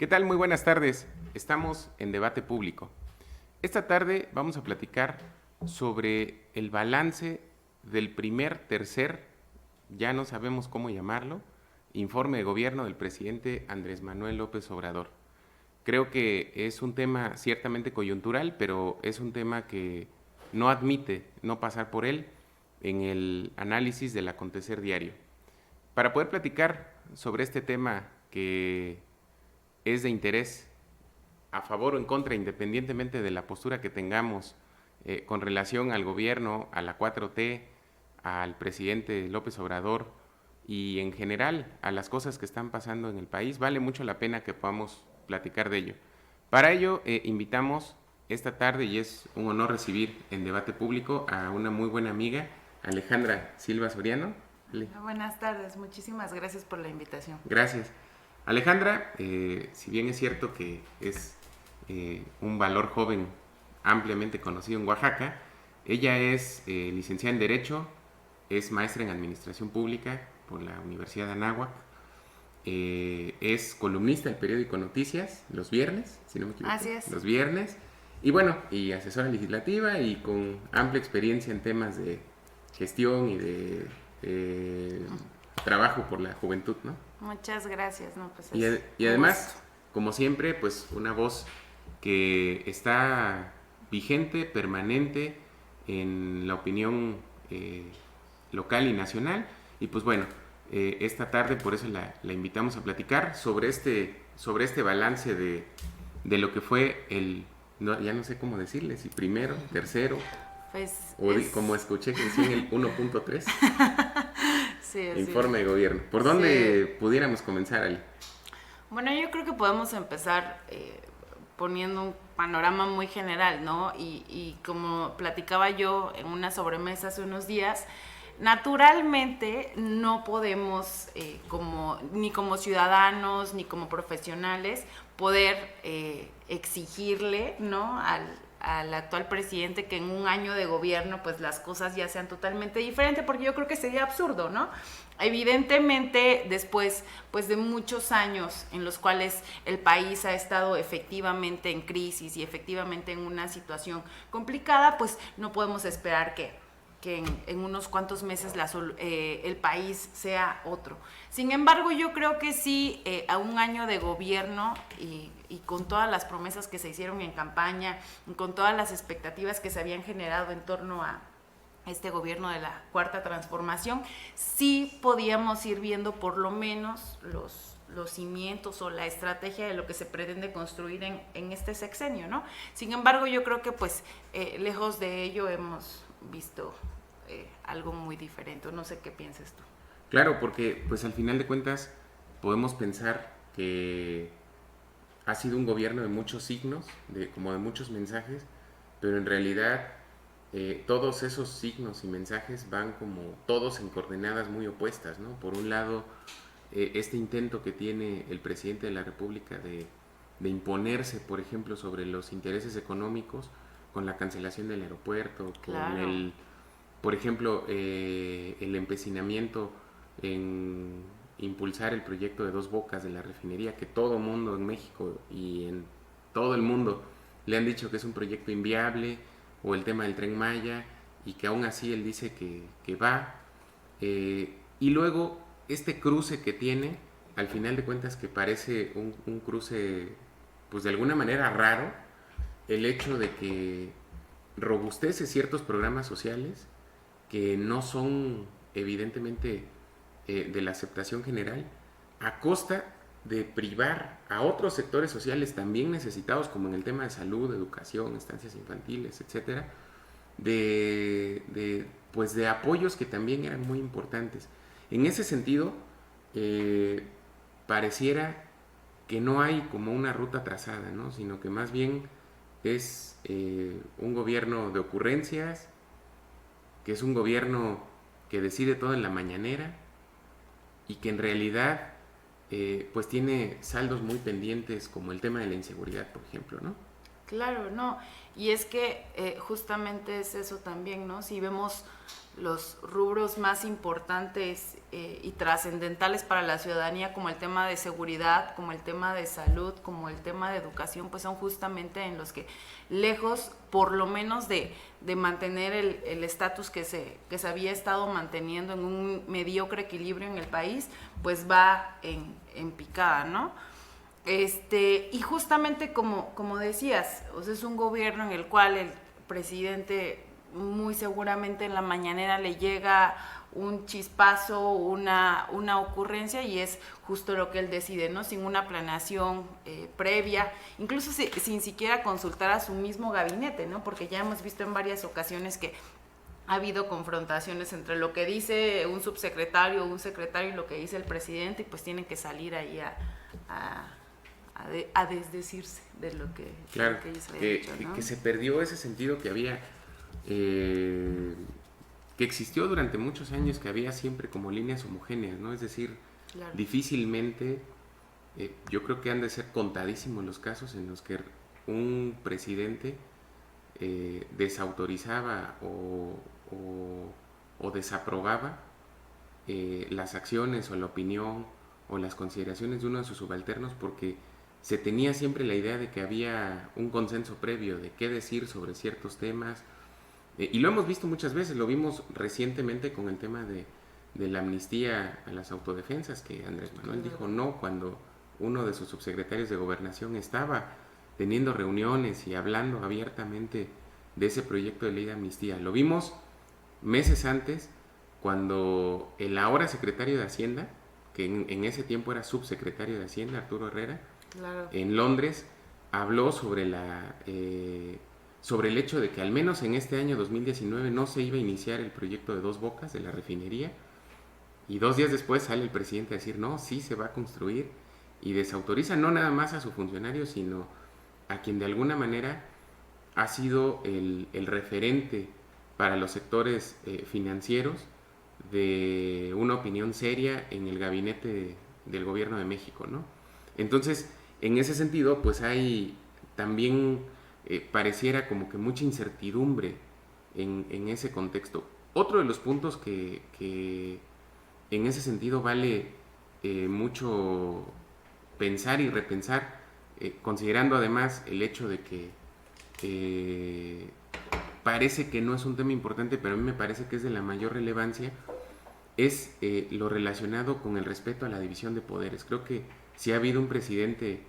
¿Qué tal? Muy buenas tardes. Estamos en debate público. Esta tarde vamos a platicar sobre el balance del tercer, ya no sabemos cómo llamarlo, informe de gobierno del presidente Andrés Manuel López Obrador. Creo que es un tema ciertamente coyuntural, pero es un tema que no admite no pasar por él en el análisis del acontecer diario. Para poder platicar sobre este tema que es de interés a favor o en contra, independientemente de la postura que tengamos con relación al gobierno, a la 4T, al presidente López Obrador y en general a las cosas que están pasando en el país, vale mucho la pena que podamos platicar de ello. Para ello invitamos esta tarde, y es un honor recibir en debate público a una muy buena amiga, Alejandra Silva Soriano. Buenas tardes, muchísimas gracias por la invitación. Gracias. Alejandra, si bien es cierto que es un valor joven ampliamente conocido en Oaxaca, ella es licenciada en Derecho, es maestra en Administración Pública por la Universidad de Anáhuac, es columnista del periódico Noticias los viernes, si no me equivoco. Así es. Los viernes, y bueno, y asesora legislativa y con amplia experiencia en temas de gestión y de trabajo por la juventud, ¿no? Muchas gracias, ¿no? Pues y además, como siempre, pues una voz que está vigente, permanente en la opinión local y nacional. Y pues bueno, esta tarde por eso la invitamos a platicar sobre este balance de lo que fue ya no sé cómo decirle, si primero, tercero, pues como escuché que decían el 1.3. Sí, informe de gobierno. ¿Por dónde pudiéramos comenzar ahí? Bueno, yo creo que podemos empezar poniendo un panorama muy general, ¿no? Y como platicaba yo en una sobremesa hace unos días, naturalmente no podemos, ni como ciudadanos, ni como profesionales, poder exigirle, ¿no?, al actual presidente que en un año de gobierno pues las cosas ya sean totalmente diferentes, porque yo creo que sería absurdo, ¿no? Evidentemente, después pues de muchos años en los cuales el país ha estado efectivamente en crisis y efectivamente en una situación complicada, pues no podemos esperar que en unos cuantos meses el país sea otro. Sin embargo, yo creo que sí, a un año de gobierno y con todas las promesas que se hicieron en campaña, y con todas las expectativas que se habían generado en torno a este gobierno de la Cuarta Transformación, sí podíamos ir viendo por lo menos los cimientos o la estrategia de lo que se pretende construir en este sexenio, ¿no? Sin embargo, yo creo que pues lejos de ello hemos visto algo muy diferente. No sé qué piensas tú. Claro, porque pues al final de cuentas podemos pensar que ha sido un gobierno de muchos signos, como de muchos mensajes, pero en realidad todos esos signos y mensajes van como todos en coordenadas muy opuestas, ¿no? Por un lado, este intento que tiene el presidente de la República de imponerse, por ejemplo, sobre los intereses económicos con la cancelación del aeropuerto, Claro. con por ejemplo, el empecinamiento en impulsar el proyecto de Dos Bocas de la refinería, que todo el mundo en México y en todo el mundo le han dicho que es un proyecto inviable, o el tema del Tren Maya, y que aún así él dice que va. Y luego este cruce que tiene, al final de cuentas que parece un cruce, pues de alguna manera raro, el hecho de que robustece ciertos programas sociales que no son evidentemente de la aceptación general, a costa de privar a otros sectores sociales también necesitados, como en el tema de salud, educación, estancias infantiles, etcétera, pues de apoyos que también eran muy importantes. En ese sentido, pareciera que no hay como una ruta trazada, ¿no? Sino que más bien es un gobierno de ocurrencias, que es un gobierno que decide todo en la mañanera y que en realidad pues tiene saldos muy pendientes, como el tema de la inseguridad, por ejemplo, ¿no? Claro, no, y es que justamente es eso también, ¿no? Si vemos los rubros más importantes y trascendentales para la ciudadanía, como el tema de seguridad, como el tema de salud, como el tema de educación, pues son justamente en los que, lejos por lo menos de mantener el estatus que se había estado manteniendo en un mediocre equilibrio en el país, pues va en picada, ¿no? Y justamente como decías, o sea, es un gobierno en el cual el presidente muy seguramente en la mañanera le llega un chispazo, una ocurrencia, y es justo lo que él decide, ¿no? Sin una planeación previa, incluso sin siquiera consultar a su mismo gabinete, ¿no? Porque ya hemos visto en varias ocasiones que ha habido confrontaciones entre lo que dice un subsecretario o un secretario y lo que dice el presidente, y pues tienen que salir ahí a desdecirse de lo que, claro, lo que ellos habían dicho, ¿no? Que se perdió ese sentido que había, que existió durante muchos años, que había siempre como líneas homogéneas, ¿no? Es decir, claro, difícilmente, yo creo que han de ser contadísimos los casos en los que un presidente desautorizaba o desaprobaba las acciones o la opinión o las consideraciones de uno de sus subalternos, porque se tenía siempre la idea de que había un consenso previo de qué decir sobre ciertos temas, y lo hemos visto muchas veces. Lo vimos recientemente con el tema de la amnistía a las autodefensas, que Andrés Manuel dijo no cuando uno de sus subsecretarios de Gobernación estaba teniendo reuniones y hablando abiertamente de ese proyecto de ley de amnistía. Lo vimos meses antes, cuando el ahora secretario de Hacienda, que en ese tiempo era subsecretario de Hacienda, Arturo Herrera, claro, en Londres, habló sobre el hecho de que al menos en este año 2019 no se iba a iniciar el proyecto de Dos Bocas, de la refinería, y 2 días después sale el presidente a decir no, sí se va a construir, y desautoriza no nada más a su funcionario, sino a quien de alguna manera ha sido el referente para los sectores financieros de una opinión seria en el gabinete del gobierno de México, ¿no? Entonces, en ese sentido, pues hay también pareciera como que mucha incertidumbre en ese contexto. Otro de los puntos que en ese sentido vale mucho pensar y repensar, considerando además el hecho de que parece que no es un tema importante, pero a mí me parece que es de la mayor relevancia, es lo relacionado con el respeto a la división de poderes. Creo que si ha habido un presidente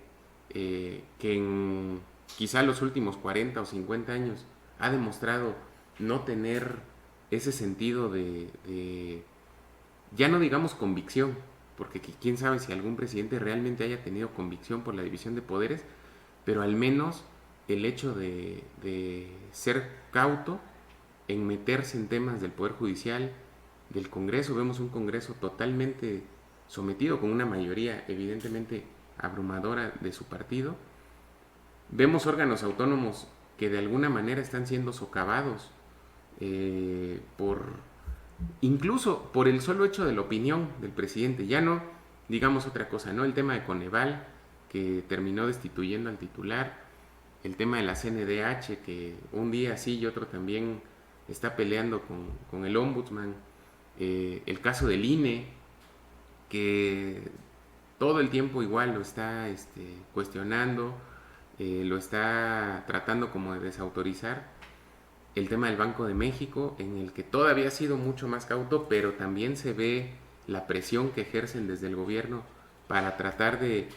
que en quizá los últimos 40 o 50 años ha demostrado no tener ese sentido de ya no digamos convicción, porque quién sabe si algún presidente realmente haya tenido convicción por la división de poderes, pero al menos el hecho de ser cauto en meterse en temas del Poder Judicial, del Congreso. Vemos un Congreso totalmente sometido, con una mayoría evidentemente abrumadora de su partido. Vemos órganos autónomos que de alguna manera están siendo socavados incluso por el solo hecho de la opinión del presidente. Ya no digamos otra cosa, ¿no? El tema de Coneval, que terminó destituyendo al titular, el tema de la CNDH, que un día sí y otro también está peleando con el ombudsman, el caso del INE, que todo el tiempo igual lo está cuestionando, lo está tratando como de desautorizar, el tema del Banco de México, en el que todavía ha sido mucho más cauto, pero también se ve la presión que ejercen desde el gobierno para tratar de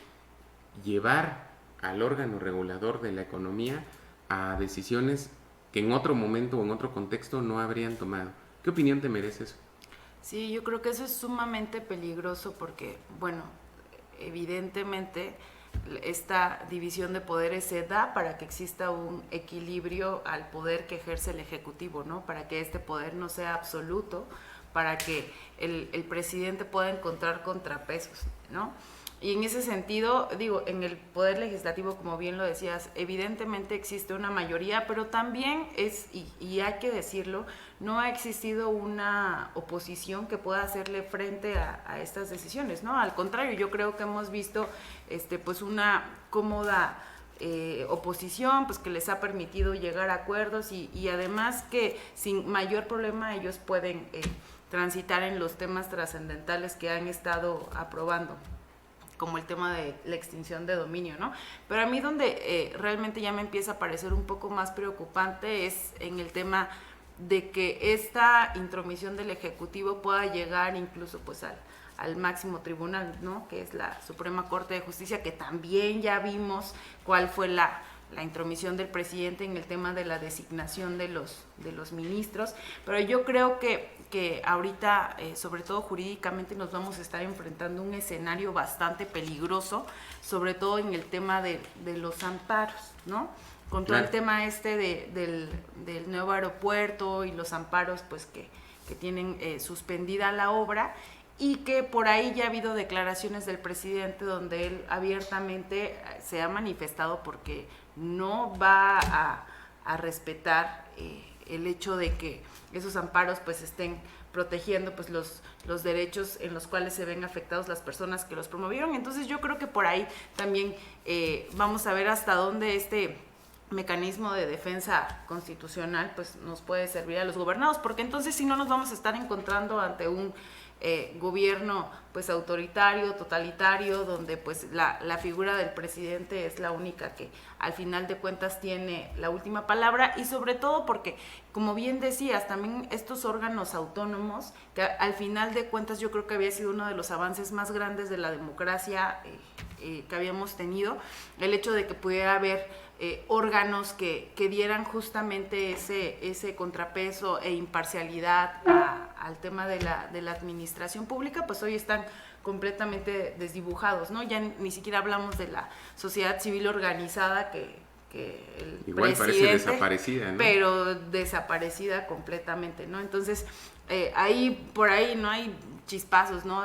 llevar al órgano regulador de la economía a decisiones que en otro momento o en otro contexto no habrían tomado. ¿Qué opinión te merece eso? Sí, yo creo que eso es sumamente peligroso porque, bueno, evidentemente esta división de poderes se da para que exista un equilibrio al poder que ejerce el Ejecutivo, ¿no? Para que este poder no sea absoluto, para que el presidente pueda encontrar contrapesos, ¿no? Y en ese sentido, digo, en el Poder Legislativo, como bien lo decías, evidentemente existe una mayoría, pero también es, y hay que decirlo, no ha existido una oposición que pueda hacerle frente a estas decisiones, ¿no? Al contrario, yo creo que hemos visto pues una cómoda oposición, pues que les ha permitido llegar a acuerdos y además que sin mayor problema ellos pueden transitar en los temas trascendentales que han estado aprobando, como el tema de la extinción de dominio, ¿no? Pero a mí donde realmente ya me empieza a parecer un poco más preocupante es en el tema de que esta intromisión del Ejecutivo pueda llegar incluso pues al máximo tribunal, ¿no? Que es la Suprema Corte de Justicia, que también ya vimos cuál fue la intromisión del presidente en el tema de la designación de los ministros, pero yo creo que ahorita, sobre todo jurídicamente, nos vamos a estar enfrentando un escenario bastante peligroso, sobre todo en el tema de los amparos, ¿no? Con todo el tema del nuevo aeropuerto y los amparos pues que tienen suspendida la obra, y que por ahí ya ha habido declaraciones del presidente donde él abiertamente se ha manifestado porque no va a respetar el hecho de que esos amparos pues estén protegiendo pues los derechos en los cuales se ven afectados las personas que los promovieron. Entonces yo creo que por ahí también vamos a ver hasta dónde este mecanismo de defensa constitucional pues nos puede servir a los gobernados, porque entonces si no nos vamos a estar encontrando ante un gobierno pues autoritario, totalitario, donde pues la figura del presidente es la única que al final de cuentas tiene la última palabra, y sobre todo porque, como bien decías, también estos órganos autónomos, que al final de cuentas yo creo que había sido uno de los avances más grandes de la democracia que habíamos tenido, el hecho de que pudiera haber órganos que dieran justamente ese contrapeso e imparcialidad al tema de la administración pública, pues hoy están completamente desdibujados, ¿no? Ya ni siquiera hablamos de la sociedad civil organizada que el igual presidente, parece desaparecida, ¿no? Pero desaparecida completamente, ¿no? Entonces, por ahí no hay chispazos, ¿no?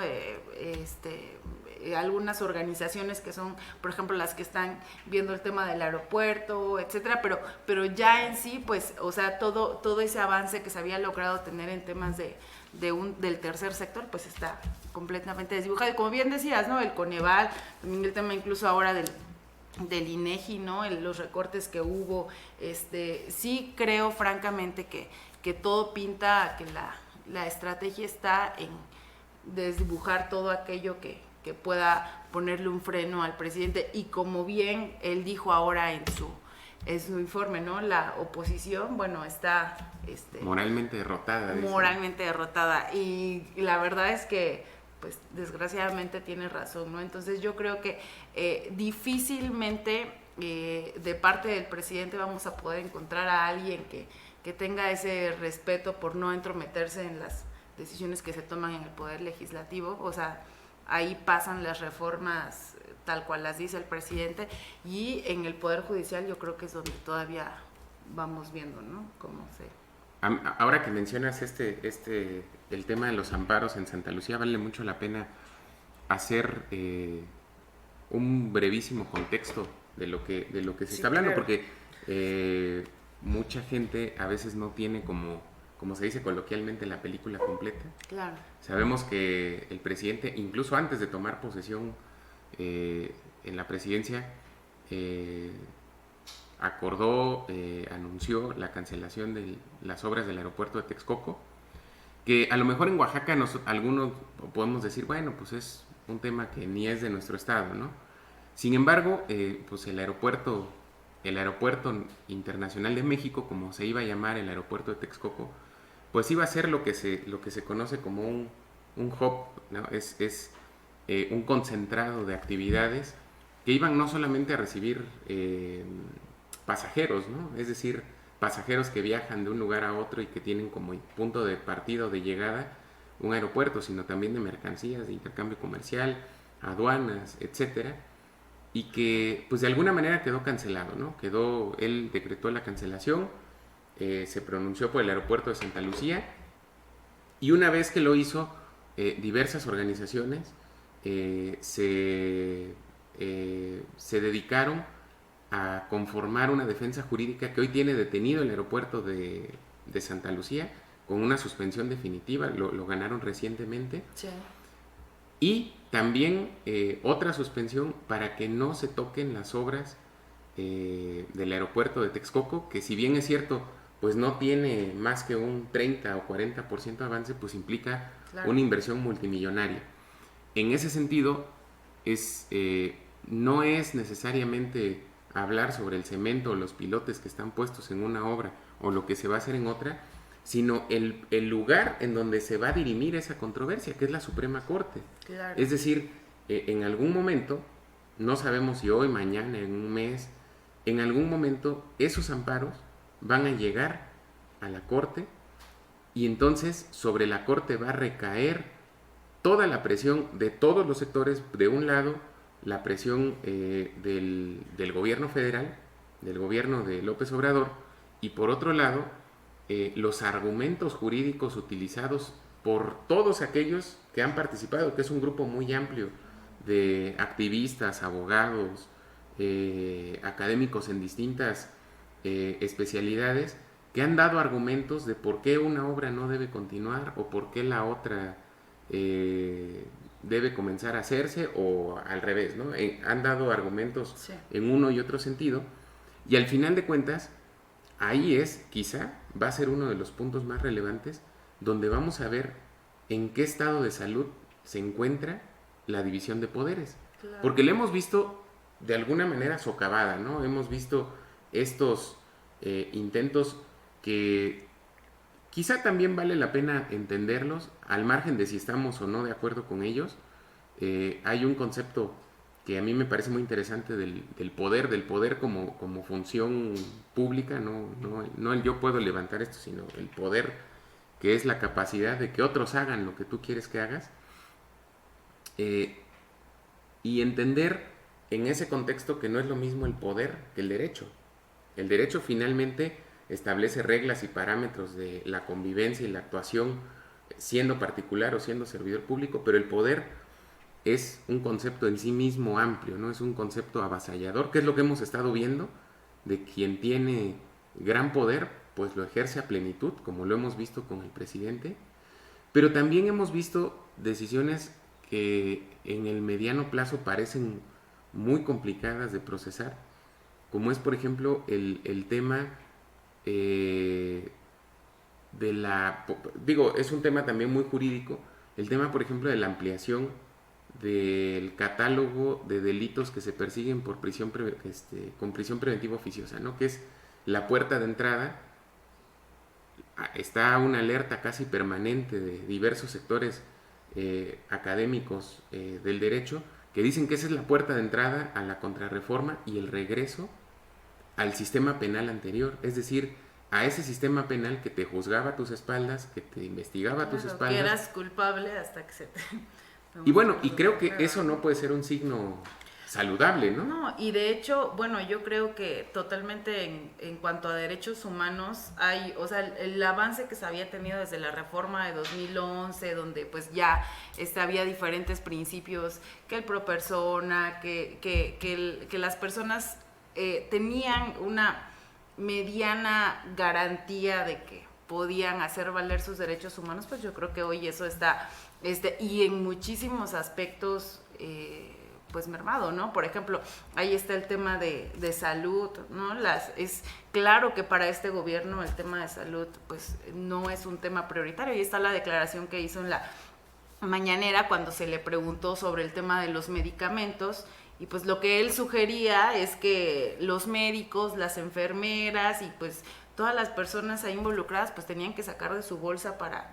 Algunas organizaciones que son, por ejemplo, las que están viendo el tema del aeropuerto, etcétera, pero ya en sí, pues, o sea, todo ese avance que se había logrado tener en temas del tercer sector, pues está completamente desdibujado. Y como bien decías, ¿no? El Coneval, también el tema incluso ahora del INEGI, ¿no? Los recortes que hubo, sí creo francamente que todo pinta a que la estrategia está en desdibujar todo aquello que pueda ponerle un freno al presidente, y como bien él dijo ahora en su informe, ¿no? La oposición, bueno, está moralmente derrotada. Moralmente derrotada, y la verdad es que pues desgraciadamente tiene razón, ¿no? Entonces yo creo que difícilmente de parte del presidente vamos a poder encontrar a alguien que tenga ese respeto por no entrometerse en las decisiones que se toman en el poder legislativo. O sea, ahí pasan las reformas tal cual las dice el presidente, y en el Poder Judicial yo creo que es donde todavía vamos viendo, ¿no? Cómo se... Ahora que mencionas el tema de los amparos en Santa Lucía, vale mucho la pena hacer un brevísimo contexto de lo que se está hablando, claro. Porque mucha gente a veces no tiene como se dice coloquialmente, la película completa. Claro. Sabemos que el presidente, incluso antes de tomar posesión en la presidencia, acordó, anunció la cancelación de las obras del aeropuerto de Texcoco, que a lo mejor en Oaxaca algunos podemos decir, bueno, pues es un tema que ni es de nuestro estado, ¿no? Sin embargo, pues el aeropuerto internacional de México, como se iba a llamar el aeropuerto de Texcoco, pues iba a ser lo que se conoce como un hub, ¿no? Es un concentrado de actividades que iban no solamente a recibir pasajeros, ¿no? Es decir, pasajeros que viajan de un lugar a otro y que tienen como punto de partida o de llegada un aeropuerto, sino también de mercancías, de intercambio comercial, aduanas, etcétera, y que pues de alguna manera quedó cancelado, ¿no? Él decretó la cancelación, se pronunció por el aeropuerto de Santa Lucía, y una vez que lo hizo, diversas organizaciones se dedicaron a conformar una defensa jurídica que hoy tiene detenido el aeropuerto de Santa Lucía con una suspensión definitiva, lo ganaron recientemente. Sí. Y también otra suspensión para que no se toquen las obras del aeropuerto de Texcoco, que si bien es cierto, pues no tiene más que un 30 o 40% de avance, pues implica una inversión multimillonaria. En ese sentido, no es necesariamente hablar sobre el cemento o los pilotes que están puestos en una obra o lo que se va a hacer en otra, sino el lugar en donde se va a dirimir esa controversia, que es la Suprema Corte. Claro. Es decir, en algún momento, no sabemos si hoy, mañana, en un mes, en algún momento esos amparos van a llegar a la Corte y entonces sobre la Corte va a recaer toda la presión de todos los sectores. De un lado, la presión del gobierno federal, del gobierno de López Obrador, y por otro lado, los argumentos jurídicos utilizados por todos aquellos que han participado, que es un grupo muy amplio de activistas, abogados, académicos en distintas especialidades, que han dado argumentos de por qué una obra no debe continuar o por qué la otra debe comenzar a hacerse, o al revés, ¿no? Han dado argumentos en uno y otro sentido, y al final de cuentas, ahí quizá va a ser uno de los puntos más relevantes, donde vamos a ver en qué estado de salud se encuentra la división de poderes. Claro. Porque lo hemos visto de alguna manera socavada, ¿no? Hemos visto estos intentos que quizá también vale la pena entenderlos, al margen de si estamos o no de acuerdo con ellos. Hay un concepto que a mí me parece muy interesante del poder como función pública, no el yo puedo levantar esto, sino el poder, que es la capacidad de que otros hagan lo que tú quieres que hagas, y entender en ese contexto que no es lo mismo el poder que el derecho. El derecho finalmente establece reglas y parámetros de la convivencia y la actuación, siendo particular o siendo servidor público, pero el poder es un concepto en sí mismo amplio, ¿no? Es un concepto avasallador, que es lo que hemos estado viendo, de quien tiene gran poder, pues lo ejerce a plenitud, como lo hemos visto con el presidente, pero también hemos visto decisiones que en el mediano plazo parecen muy complicadas de procesar, como es por ejemplo el tema es un tema también muy jurídico, el tema por ejemplo de la ampliación del catálogo de delitos que se persiguen por con prisión preventiva oficiosa, ¿no? Que es la puerta de entrada. Está una alerta casi permanente de diversos sectores académicos del derecho, que dicen que esa es la puerta de entrada a la contrarreforma y el regreso al sistema penal anterior, es decir, a ese sistema penal que te juzgaba a tus espaldas, que te investigaba a tus espaldas. Que eras culpable hasta que se te... Y bueno, y creo que eso no puede ser un signo saludable, ¿no? No, y de hecho, bueno, yo creo que totalmente en cuanto a derechos humanos hay, o sea, el avance que se había tenido desde la reforma de 2011, donde pues ya había diferentes principios, que el pro persona, que las personas tenían una mediana garantía de que podían hacer valer sus derechos humanos, pues yo creo que hoy eso está, y en muchísimos aspectos, pues mermado, ¿no? Por ejemplo, ahí está el tema de salud, ¿no? Es claro que para este gobierno el tema de salud, pues no es un tema prioritario, y está la declaración que hizo en la mañanera cuando se le preguntó sobre el tema de los medicamentos, y pues lo que él sugería es que los médicos, las enfermeras y pues todas las personas ahí involucradas pues tenían que sacar de su bolsa para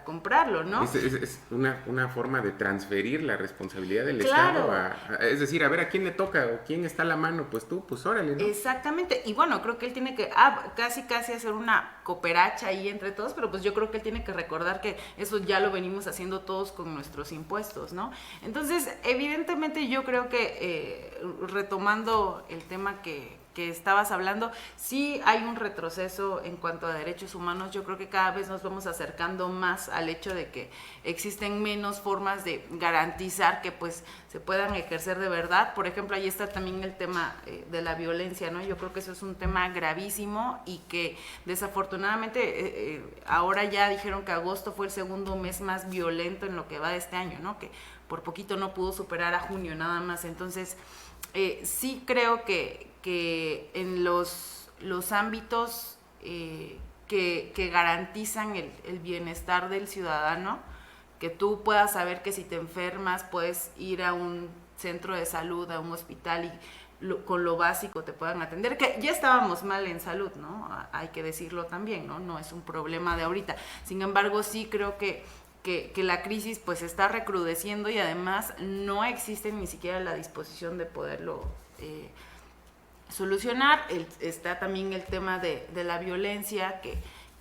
comprarlo, ¿no? Es una forma de transferir la responsabilidad del Claro. Estado es decir, a ver a quién le toca o quién está a la mano, pues tú, pues órale, ¿no? Exactamente, y bueno, creo que él tiene que casi hacer una cooperacha ahí entre todos, pero pues yo creo que él tiene que recordar que eso ya lo venimos haciendo todos con nuestros impuestos, ¿no? Entonces, evidentemente yo creo que retomando el tema que estabas hablando, sí hay un retroceso en cuanto a derechos humanos. Yo creo que cada vez nos vamos acercando más al hecho de que existen menos formas de garantizar que pues se puedan ejercer de verdad. Por ejemplo, ahí está también el tema de la violencia, ¿no? Yo creo que eso es un tema gravísimo y que desafortunadamente ahora ya dijeron que agosto fue el segundo mes más violento en lo que va de este año, ¿no? Que por poquito no pudo superar a junio nada más. Entonces, sí creo que que en los ámbitos que garantizan el bienestar del ciudadano, que tú puedas saber que si te enfermas puedes ir a un centro de salud, a un hospital y con lo básico te puedan atender, que ya estábamos mal en salud, ¿no? Hay que decirlo también, ¿no? No es un problema de ahorita. Sin embargo, sí creo que la crisis pues está recrudeciendo y además no existe ni siquiera la disposición de poderlo solucionar. Está también el tema de la violencia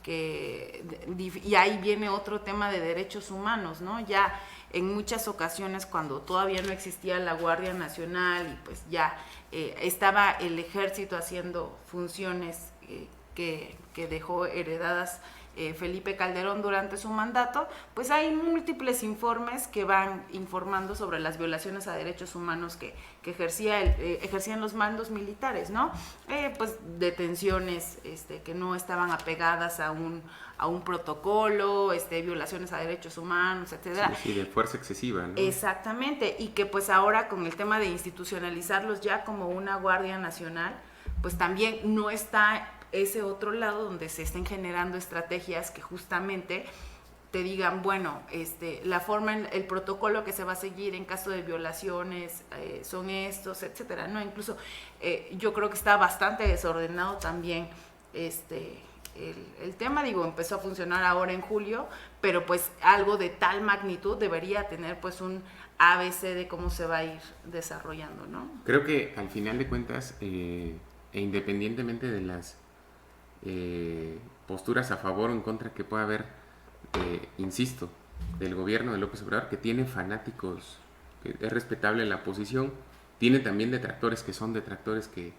y ahí viene otro tema de derechos humanos, ¿no? Ya en muchas ocasiones cuando todavía no existía la Guardia Nacional y pues ya estaba el ejército haciendo funciones que dejó heredadas Felipe Calderón durante su mandato, pues hay múltiples informes que van informando sobre las violaciones a derechos humanos que ejercían los mandos militares, ¿no? Pues detenciones que no estaban apegadas a un protocolo, violaciones a derechos humanos, etcétera. Sí, de fuerza excesiva, ¿no? Exactamente, y que pues ahora con el tema de institucionalizarlos ya como una Guardia Nacional, pues también no está ese otro lado donde se estén generando estrategias que justamente te digan, bueno, la forma, el protocolo que se va a seguir en caso de violaciones son estos, etcétera, ¿no? Incluso yo creo que está bastante desordenado también el tema, digo, empezó a funcionar ahora en julio, pero pues algo de tal magnitud debería tener pues un ABC de cómo se va a ir desarrollando, ¿no? Creo que al final de cuentas, e independientemente de las posturas a favor o en contra que pueda haber, insisto, del gobierno de López Obrador, que tiene fanáticos, que es respetable la posición, tiene también detractores que son detractores que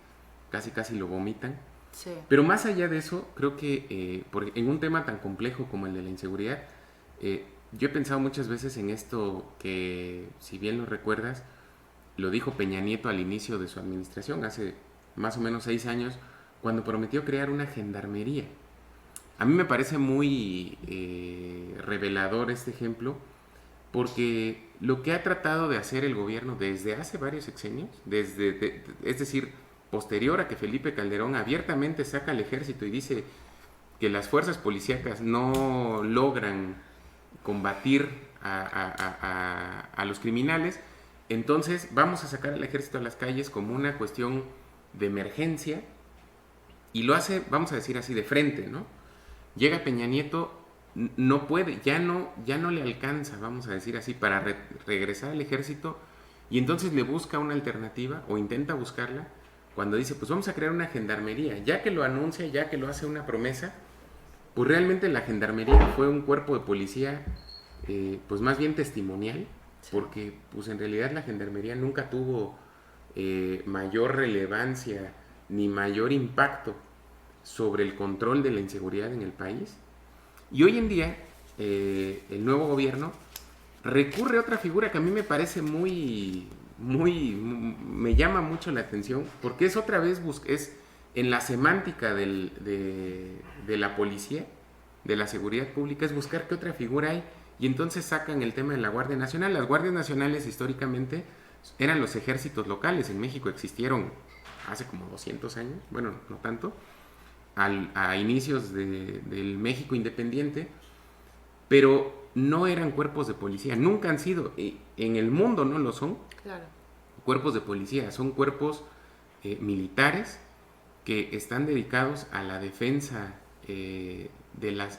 casi lo vomitan. Sí. Pero más allá de eso, creo que en un tema tan complejo como el de la inseguridad, yo he pensado muchas veces en esto que, si bien lo recuerdas, lo dijo Peña Nieto al inicio de su administración, hace más o menos 6 años, cuando prometió crear una gendarmería. A mí me parece muy revelador este ejemplo, porque lo que ha tratado de hacer el gobierno desde hace varios sexenios, es decir, posterior a que Felipe Calderón abiertamente saca al ejército y dice que las fuerzas policíacas no logran combatir a los criminales, entonces vamos a sacar al ejército a las calles como una cuestión de emergencia, y lo hace, vamos a decir así, de frente, ¿no? Llega Peña Nieto, no puede, ya no le alcanza, vamos a decir así, para regresar al ejército, y entonces le busca una alternativa, o intenta buscarla, cuando dice, pues vamos a crear una gendarmería. Ya que lo anuncia, ya que lo hace una promesa, pues realmente la gendarmería fue un cuerpo de policía, pues más bien testimonial, porque pues en realidad la gendarmería nunca tuvo mayor relevancia ni mayor impacto sobre el control de la inseguridad en el país. Y hoy en día el nuevo gobierno recurre a otra figura que a mí me parece me llama mucho la atención, porque es otra vez es en la semántica de la policía, de la seguridad pública, es buscar qué otra figura hay, y entonces sacan el tema de la Guardia Nacional. Las Guardias Nacionales históricamente eran los ejércitos locales. En México existieron hace como 200 años, bueno, no tanto, a inicios del México independiente, pero no eran cuerpos de policía, nunca han sido, en el mundo no lo son. Claro. Cuerpos de policía, son cuerpos militares que están dedicados a la defensa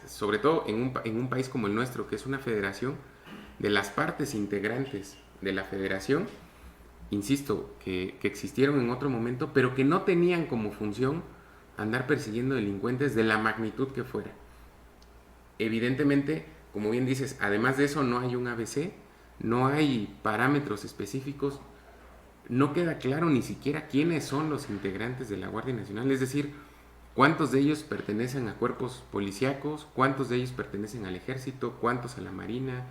sobre todo en un país como el nuestro, que es una federación, de las partes integrantes de la federación, insisto, que existieron en otro momento, pero que no tenían como función andar persiguiendo delincuentes de la magnitud que fuera. Evidentemente, como bien dices, además de eso no hay un ABC, no hay parámetros específicos, no queda claro ni siquiera quiénes son los integrantes de la Guardia Nacional, es decir, cuántos de ellos pertenecen a cuerpos policíacos, cuántos de ellos pertenecen al ejército, cuántos a la marina,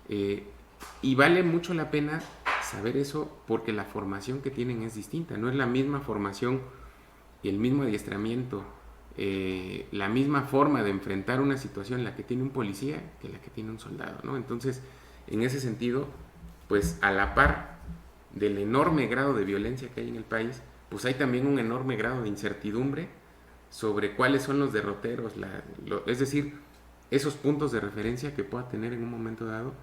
y vale mucho la pena saber eso porque la formación que tienen es distinta, no es la misma formación y el mismo adiestramiento, la misma forma de enfrentar una situación la que tiene un policía que la que tiene un soldado, ¿no? Entonces, en ese sentido, pues a la par del enorme grado de violencia que hay en el país, pues hay también un enorme grado de incertidumbre sobre cuáles son los derroteros, es decir, esos puntos de referencia que pueda tener en un momento dado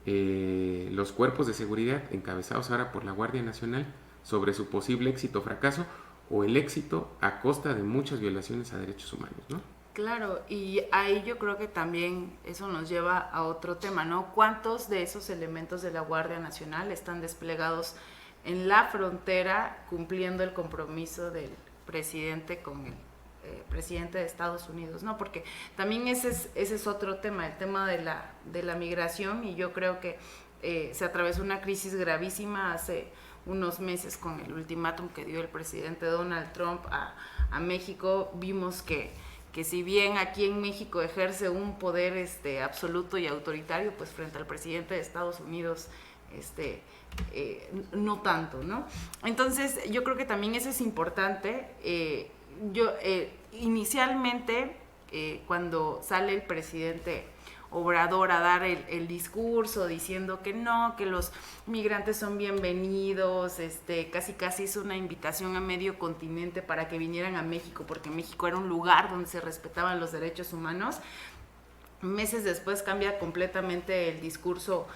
los cuerpos de seguridad encabezados ahora por la Guardia Nacional sobre su posible éxito o fracaso, o el éxito a costa de muchas violaciones a derechos humanos, ¿no? Claro, y ahí yo creo que también eso nos lleva a otro tema, ¿no? ¿Cuántos de esos elementos de la Guardia Nacional están desplegados en la frontera cumpliendo el compromiso del presidente con el presidente de Estados Unidos, ¿no? Porque también ese es otro tema, el tema de la migración, y yo creo que se atravesó una crisis gravísima hace unos meses con el ultimátum que dio el presidente Donald Trump a México. Vimos que si bien aquí en México ejerce un poder absoluto y autoritario, pues frente al presidente de Estados Unidos no tanto, ¿no? Entonces yo creo que también eso es importante. Inicialmente cuando sale el presidente Obrador a dar el discurso diciendo que no, que los migrantes son bienvenidos, casi hizo una invitación a medio continente para que vinieran a México, porque México era un lugar donde se respetaban los derechos humanos. Meses después cambia completamente el discurso,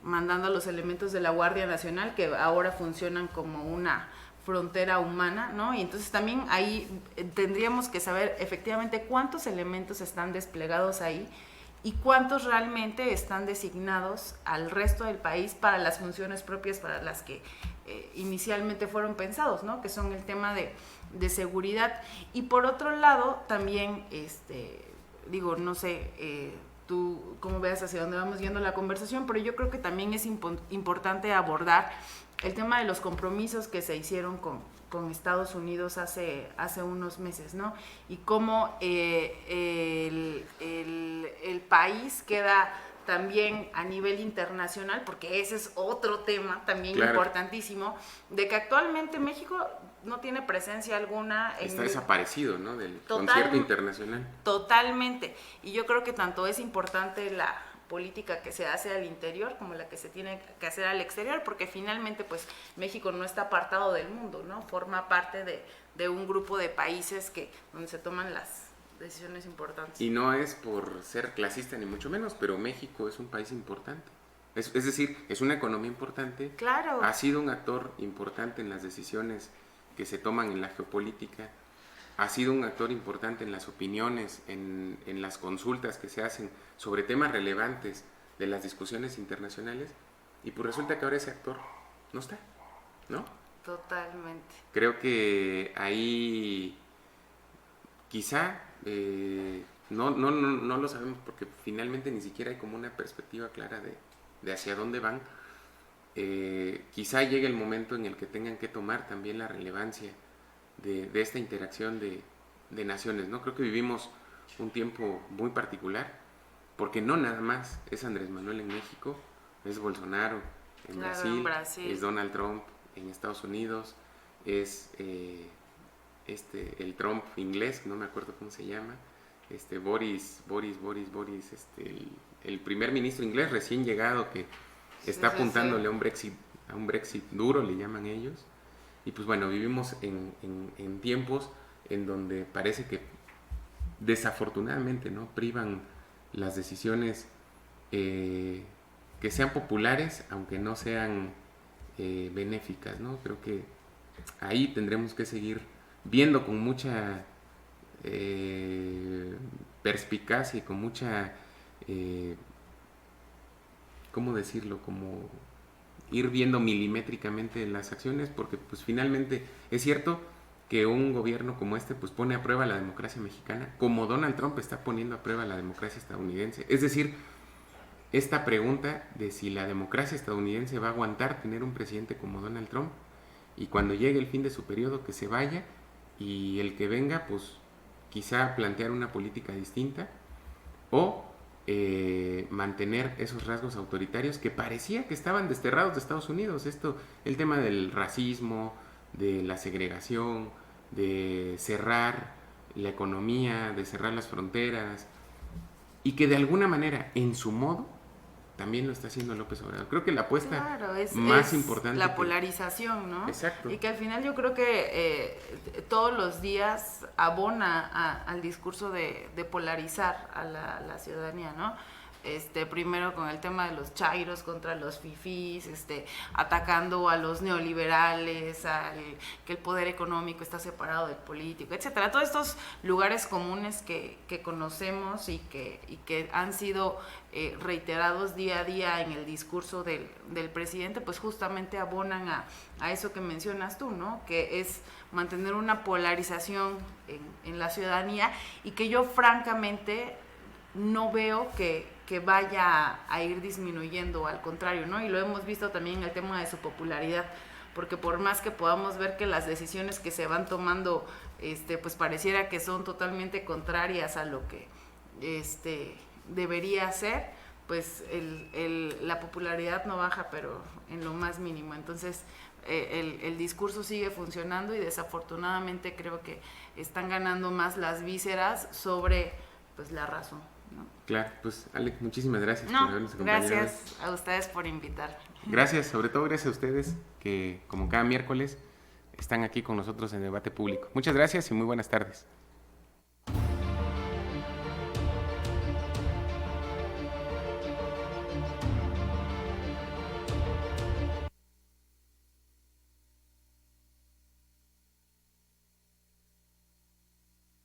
mandando a los elementos de la Guardia Nacional, que ahora funcionan como una frontera humana, ¿no? Y entonces también ahí tendríamos que saber efectivamente cuántos elementos están desplegados ahí y cuántos realmente están designados al resto del país para las funciones propias para las que inicialmente fueron pensados, ¿no? Que son el tema de seguridad. Y por otro lado, también, no sé, tú cómo veas hacia dónde vamos yendo la conversación, pero yo creo que también es importante abordar el tema de los compromisos que se hicieron con Estados Unidos hace unos meses, ¿no? Y cómo el país queda también a nivel internacional, porque ese es otro tema también importantísimo, de que actualmente México no tiene presencia alguna. Está desaparecido, ¿no? Del concierto internacional. Totalmente. Y yo creo que tanto es importante la política que se hace al interior como la que se tiene que hacer al exterior, porque finalmente pues México no está apartado del mundo, ¿no? Forma parte de un grupo de países donde se toman las decisiones importantes. Y no es por ser clasista ni mucho menos, pero México es un país importante. Es decir, es una economía importante. Claro. Ha sido un actor importante en las decisiones que se toman en la geopolítica. Ha sido un actor importante en las opiniones, en las consultas que se hacen sobre temas relevantes de las discusiones internacionales, y pues resulta que ahora ese actor no está, ¿no? Totalmente. Creo que ahí quizá no lo sabemos, porque finalmente ni siquiera hay como una perspectiva clara de hacia dónde van. Quizá llegue el momento en el que tengan que tomar también la relevancia de esta interacción de naciones, ¿no? Creo que vivimos un tiempo muy particular, porque no nada más es Andrés Manuel en México, es Bolsonaro en Brasil, es Donald Trump en Estados Unidos, es el Trump inglés, no me acuerdo cómo se llama, Boris, el primer ministro inglés recién llegado que está apuntándole a un Brexit duro, le llaman ellos. Y pues bueno, vivimos en tiempos en donde parece que desafortunadamente, ¿no?, privan las decisiones que sean populares, aunque no sean benéficas, ¿no? Creo que ahí tendremos que seguir viendo con mucha perspicacia y con mucha, ¿cómo decirlo?, como ir viendo milimétricamente las acciones, porque pues finalmente es cierto que un gobierno como este pues pone a prueba la democracia mexicana, como Donald Trump está poniendo a prueba la democracia estadounidense. Es decir, esta pregunta de si la democracia estadounidense va a aguantar tener un presidente como Donald Trump, y cuando llegue el fin de su periodo que se vaya, y el que venga pues quizá plantear una política distinta, o mantener esos rasgos autoritarios que parecía que estaban desterrados de Estados Unidos. El tema del racismo, de la segregación, de cerrar la economía, de cerrar las fronteras, y que de alguna manera, en su modo, también lo está haciendo López Obrador. Creo que la apuesta Claro, es importante. La polarización, ¿no? Exacto. Y que al final yo creo que todos los días abona al discurso de polarizar a la ciudadanía, ¿no? Primero con el tema de los chairos contra los fifís, atacando a los neoliberales, que el poder económico está separado del político, etcétera. Todos estos lugares comunes que conocemos y que han sido reiterados día a día en el discurso del presidente, pues justamente abonan a eso que mencionas tú, ¿no? Que es mantener una polarización en la ciudadanía, y que yo francamente no veo que vaya a ir disminuyendo, al contrario, ¿no? Y lo hemos visto también en el tema de su popularidad, porque por más que podamos ver que las decisiones que se van tomando, pues pareciera que son totalmente contrarias a lo que debería ser, pues la popularidad no baja, pero en lo más mínimo. Entonces, el discurso sigue funcionando, y desafortunadamente creo que están ganando más las vísceras sobre, pues, la razón, ¿no? Claro, pues Alex, muchísimas gracias por habernos acompañado. Gracias a ustedes por invitar. Gracias, sobre todo gracias a ustedes que como cada miércoles están aquí con nosotros en Debate Público. Muchas gracias y muy buenas tardes.